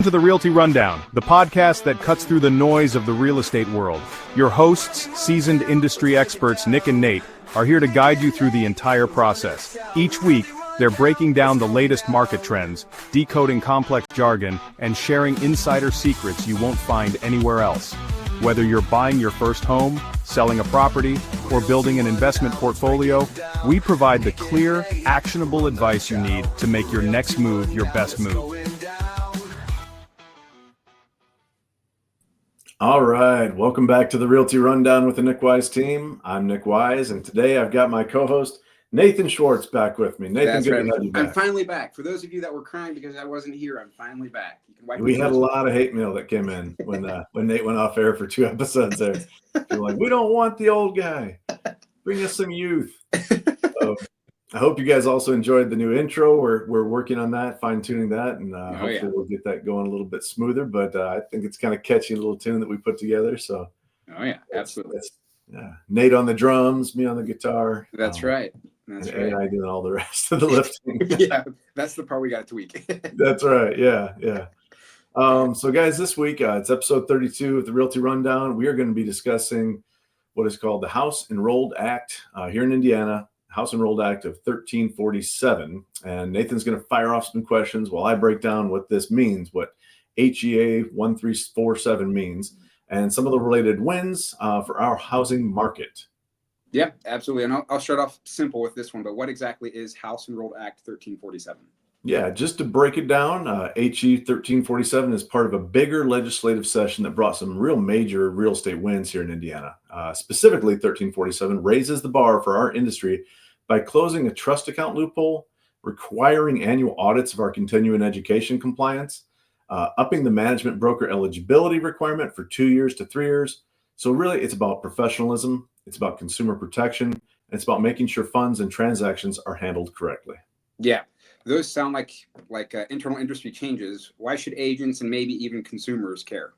To the Realty Rundown, the podcast that cuts through the noise of the real estate world. Your hosts, seasoned industry experts Nick and Nate, are here to guide you through the entire process. Each week, they're breaking down the latest market trends, decoding complex jargon, and sharing insider secrets you won't find anywhere else. Whether you're buying your first home, selling a property, or building an investment portfolio, we provide the clear, actionable advice you need to make your next move your best move. All right, welcome back to the Realty Rundown with the Nick Wyse team. I'm Nick Wyse, and today I've got my co-host Nathan Schwartz back with me. Nathan, That's good right. to have you back. I'm finally back. For those of you that were crying because I wasn't here, I'm finally back. You can wipe We had a lot of hate mail that came in when Nate went off air for 2 episodes there. You're like, we don't want the old guy. Bring us some youth. So, I hope you guys also enjoyed the new intro. We're working on that, fine-tuning that, and hopefully we'll get that going a little bit smoother. But I think it's kind of catchy little tune that we put together. So, absolutely. Nate on the drums, me on the guitar. That's right. That's and right. I doing all the rest of the lifting. Yeah, that's the part we got to tweak. That's right. Yeah. So, guys, this week it's episode 32 of the Realty Rundown. We are going to be discussing what is called the House Enrolled Act here in Indiana. House Enrolled Act of 1347, and Nathan's going to fire off some questions while I break down what this means, what HEA 1347 means, and some of the related wins for our housing market. Yeah, absolutely. And I'll start off simple with this one, but what exactly is House Enrolled Act 1347? Yeah, just to break it down, HE 1347 is part of a bigger legislative session that brought some real major real estate wins here in Indiana. Specifically, 1347 raises the bar for our industry by closing a trust account loophole, requiring annual audits of our continuing education compliance, upping the management broker eligibility requirement for 2 years to 3 years. So really, it's about professionalism, it's about consumer protection, and it's about making sure funds and transactions are handled correctly. Yeah. Those sound like internal industry changes. Why should agents and maybe even consumers care?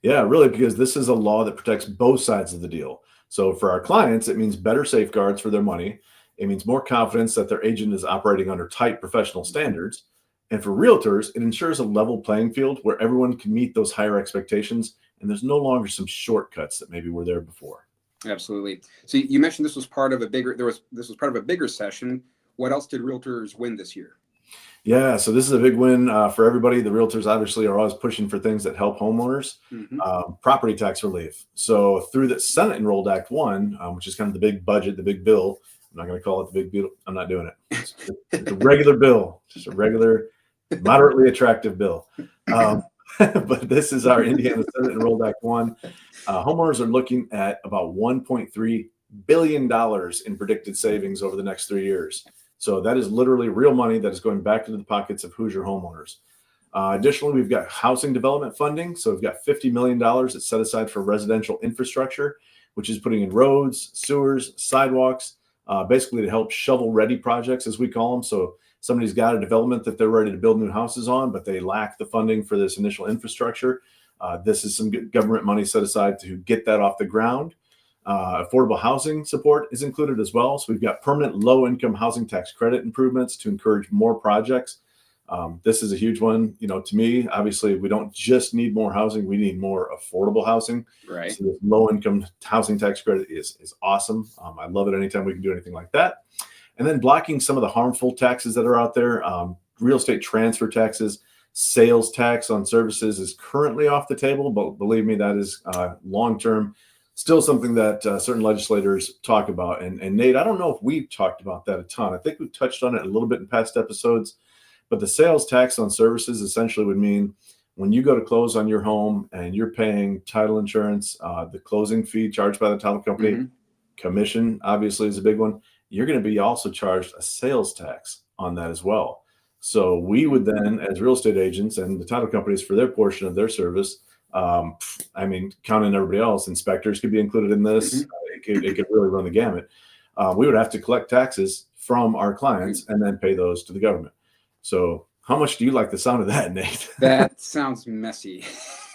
Yeah, really, because this is a law that protects both sides of the deal. So for our clients, it means better safeguards for their money. It means more confidence that their agent is operating under tight professional standards. And for realtors, it ensures a level playing field where everyone can meet those higher expectations, and there's no longer some shortcuts that maybe were there before. Absolutely. So you mentioned this was part of a bigger session. What else did realtors win this year? Yeah, so this is a big win for everybody. The realtors obviously are always pushing for things that help homeowners. Property tax relief. So through the Senate Enrolled Act 1, which is kind of the big budget, the big bill. I'm not going to call it the big bill. I'm not doing it. It's a regular bill, just a regular, moderately attractive bill. But this is our Indiana Senate Enrolled Act 1. Homeowners are looking at about $1.3 billion in predicted savings over the next 3 years. So that is literally real money that is going back into the pockets of Hoosier homeowners. Additionally, we've got housing development funding. So we've got $50 million that's set aside for residential infrastructure, which is putting in roads, sewers, sidewalks, basically to help shovel-ready projects, as we call them. So somebody's got a development that they're ready to build new houses on, but they lack the funding for this initial infrastructure. This is some government money set aside to get that off the ground. Affordable housing support is included as well. So we've got permanent low-income housing tax credit improvements to encourage more projects. This is a huge one. You know, to me, obviously, we don't just need more housing. We need more affordable housing. Right. So this low-income housing tax credit is awesome. I love it anytime we can do anything like that. And then blocking some of the harmful taxes that are out there. Real estate transfer taxes, sales tax on services is currently off the table, but believe me, that is long-term still something that certain legislators talk about. And Nate, I don't know if we've talked about that a ton. I think we've touched on it a little bit in past episodes, but the sales tax on services essentially would mean when you go to close on your home and you're paying title insurance, the closing fee charged by the title company, commission obviously is a big one. You're going to be also charged a sales tax on that as well. So we would then, as real estate agents and the title companies for their portion of their service, counting everybody else, inspectors could be included in this. It could really run the gamut. We would have to collect taxes from our clients and then pay those to the government. So how much do you like the sound of that, Nate? That sounds messy.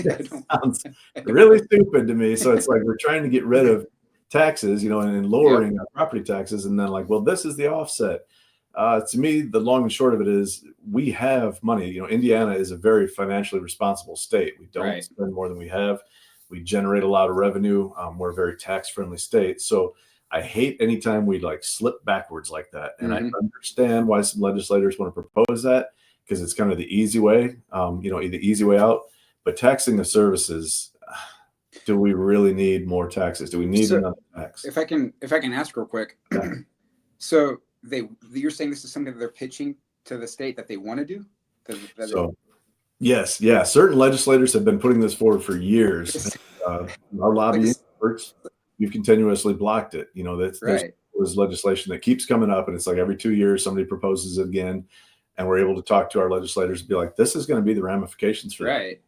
That sounds really stupid to me. So it's like we're trying to get rid of taxes, and lowering our property taxes. And then well, this is the offset. To me, the long and short of it is we have money. You know, Indiana is a very financially responsible state. We don't spend more than we have. We generate a lot of revenue. We're a very tax-friendly state. So I hate anytime we like slip backwards like that. And I understand why some legislators want to propose that, because it's kind of the easy way, the easy way out. But taxing the services, do we really need more taxes? Do we need another tax? If I can ask real quick, so you're saying this is something that they're pitching to the state that they want to do? Yes, yeah. Certain legislators have been putting this forward for years. Our lobbying experts, you've continuously blocked it. You know, there's legislation that keeps coming up, and it's like every 2 years somebody proposes it again, and we're able to talk to our legislators and be like, this is going to be the ramifications for that.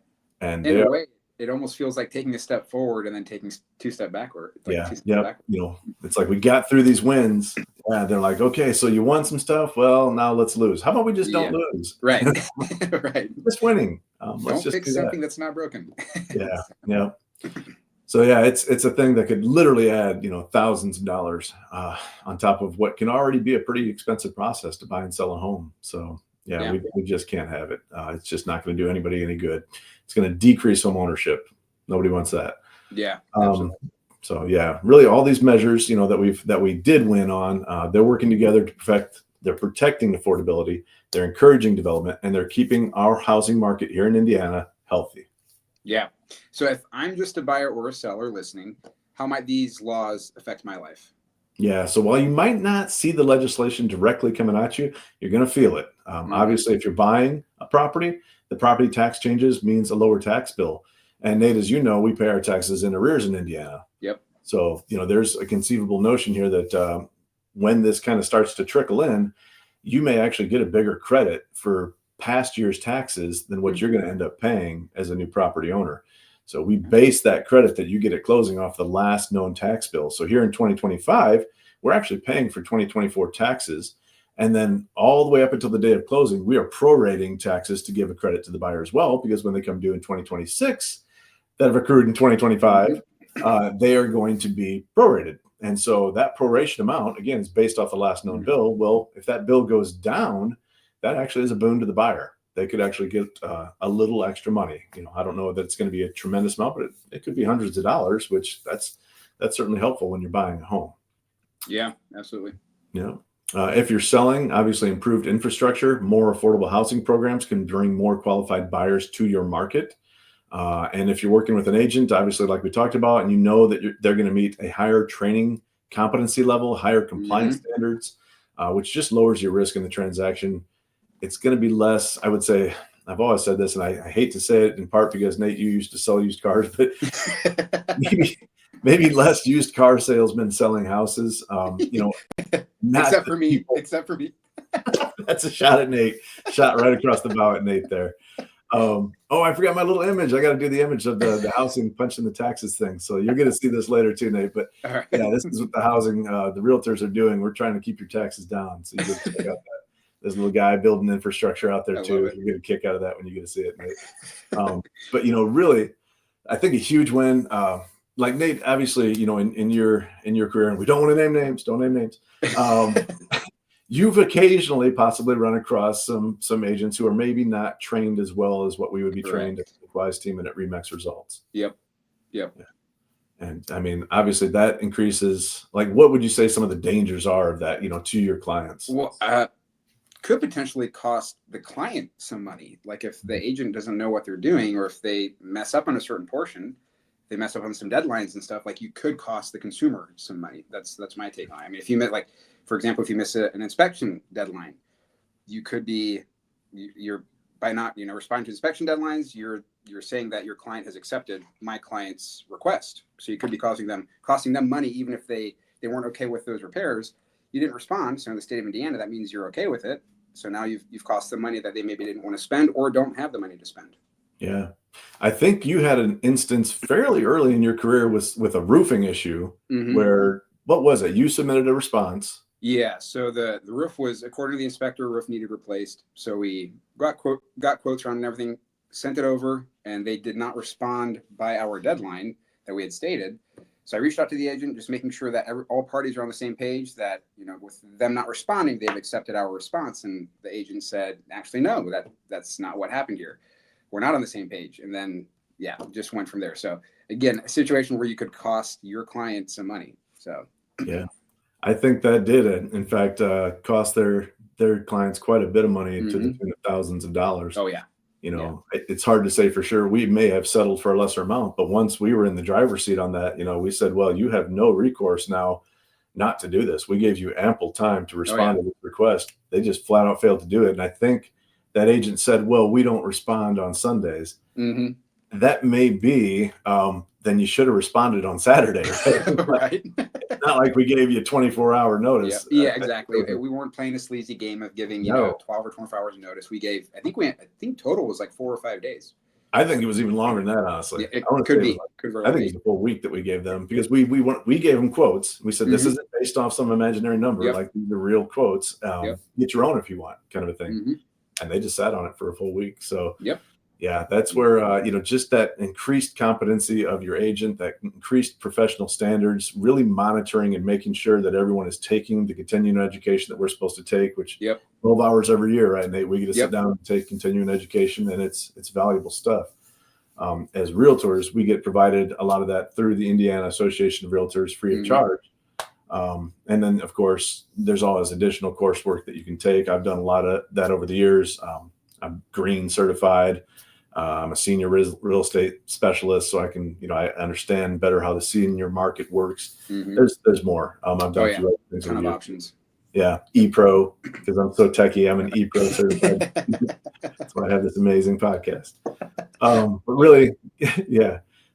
And in a way, it almost feels like taking a step forward and then taking two steps backward. Backward. You know, it's like we got through these wins. Yeah, they're like, okay, so you won some stuff. Well, now let's lose. How about we just don't lose? Right. Just winning. Don't fix something that's not broken. Yeah. So yeah, it's a thing that could literally add, thousands of dollars on top of what can already be a pretty expensive process to buy and sell a home. So we just can't have it. It's just not going to do anybody any good. It's going to decrease home ownership. Nobody wants that. Yeah. So yeah, really all these measures, that we did win on, they're working together to perfect. They're protecting affordability. They're encouraging development, and they're keeping our housing market here in Indiana healthy. Yeah. So if I'm just a buyer or a seller listening, how might these laws affect my life? Yeah. So while you might not see the legislation directly coming at you, you're going to feel it. Obviously, if you're buying a property, the property tax changes means a lower tax bill. And Nate, as you know, we pay our taxes in arrears in Indiana. Yep. So, there's a conceivable notion here that when this kind of starts to trickle in, you may actually get a bigger credit for past year's taxes than what you're going to end up paying as a new property owner. So we base that credit that you get at closing off the last known tax bill. So here in 2025, we're actually paying for 2024 taxes. And then all the way up until the day of closing, we are prorating taxes to give a credit to the buyer as well, because when they come due in 2026 that have accrued in 2025, they are going to be prorated. And so that proration amount, again, is based off the last known bill. Well, if that bill goes down, that actually is a boon to the buyer. They could actually get a little extra money. I don't know that it's going to be a tremendous amount, but it could be hundreds of dollars, which that's certainly helpful when you're buying a home. Yeah, absolutely. If you're selling, obviously improved infrastructure, more affordable housing programs can bring more qualified buyers to your market. And if you're working with an agent, obviously, like we talked about, and that they're going to meet a higher training competency level, higher compliance standards, which just lowers your risk in the transaction. It's going to be less, I would say, I've always said this, and I hate to say it in part because Nate, you used to sell used cars, but maybe less used car salesmen selling houses. Except for me. That's a shot at Nate. Shot right across the bow at Nate there. I forgot my little image. I got to do the image of the housing punching the taxes thing. So you're going to see this later too, Nate. But this is what the housing, the realtors are doing. We're trying to keep your taxes down. So you get to check out that. There's a little guy building infrastructure out there too. You get a kick out of that when you get to see it, Nate. But really, I think a huge win. Like Nate, obviously, in your career, and we don't want to name names. Don't name names. You've occasionally possibly run across some agents who are maybe not trained as well as what we would be trained at the Wyse team and at Remax Results. Yep. Yeah. And I mean, obviously that increases, like, what would you say some of the dangers are of that, to your clients? Well, could potentially cost the client some money. Like if the agent doesn't know what they're doing, or if they mess up on a certain portion, they mess up on some deadlines and stuff, like you could cost the consumer some money. That's my take on it. I mean, if you met, like, for example, if you miss an inspection deadline, you could be, you're by not, responding to inspection deadlines, you're saying that your client has accepted my client's request. So you could be costing them money, even if they weren't okay with those repairs. You didn't respond. So in the state of Indiana, that means you're okay with it. So now you've cost them money that they maybe didn't want to spend or don't have the money to spend. Yeah. I think you had an instance fairly early in your career with a roofing issue where, what was it? You submitted a response. Yeah. So the roof was, according to the inspector, roof needed replaced. So we got quotes around and everything, sent it over, and they did not respond by our deadline that we had stated. So I reached out to the agent, just making sure that all parties are on the same page, that, with them not responding, they've accepted our response. And the agent said, actually, no, that's not what happened here. We're not on the same page. And then, just went from there. So again, a situation where you could cost your client some money. So, yeah, I think that did it. In fact, cost their clients quite a bit of money to the tune of thousands of dollars. Oh yeah. It's hard to say for sure. We may have settled for a lesser amount, but once we were in the driver's seat on that, we said, well, you have no recourse now not to do this. We gave you ample time to respond to this request. They just flat out failed to do it. And I think that agent said, well, we don't respond on Sundays. That may be, then you should have responded on Saturday. Right? It's not like we gave you a 24-hour notice. Yeah, exactly. We weren't playing a sleazy game of giving 12 or 24 hours of notice. We gave, I think total was like 4 or 5 days. I think it was even longer than that, honestly. Yeah, it could be. I think it was a full week that we gave them, because we gave them quotes. We said, this isn't based off some imaginary number, like the real quotes. Get your own if you want, kind of a thing. And they just sat on it for a full week. So yeah, that's where, just that increased competency of your agent, that increased professional standards, really monitoring and making sure that everyone is taking the continuing education that we're supposed to take, which 12 hours every year, right, Nate? We get to sit down and take continuing education, and it's valuable stuff. As realtors, we get provided a lot of that through the Indiana Association of Realtors free of charge. And then, of course, there's always additional coursework that you can take. I've done a lot of that over the years. I'm green certified. I'm a senior real estate specialist, so I can, I understand better how the senior market works. There's more. I've done a few other things. Ton of options. Yeah, ePro, because I'm so techie. I'm an ePro certified. That's why I have this amazing podcast. But really,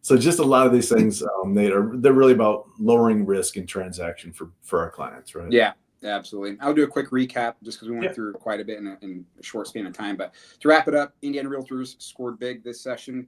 So just a lot of these things, Nate, they're really about lowering risk in transaction for our clients, right? Yeah. Absolutely. I'll do a quick recap just because we went through quite a bit in a short span of time. But to wrap it up, Indiana Realtors scored big this session.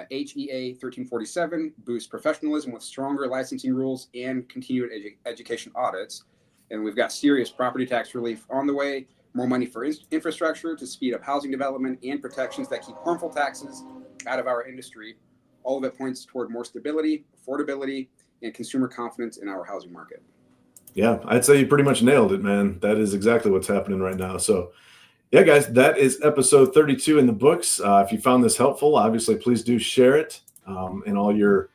HEA 1347 boosts professionalism with stronger licensing rules and continued education audits. And we've got serious property tax relief on the way, more money for infrastructure to speed up housing development, and protections that keep harmful taxes out of our industry. All of it points toward more stability, affordability, and consumer confidence in our housing market. Yeah, I'd say you pretty much nailed it, man. That is exactly what's happening right now. So, yeah, guys, that is episode 32 in the books. If you found this helpful, obviously, please do share it in all your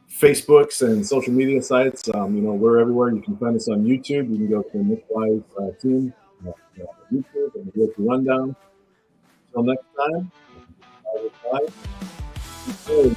Facebooks and social media sites. We're everywhere. You can find us on YouTube. You can go to the Nick Wyse team, YouTube, and the Realty Rundown. Until next time, bye.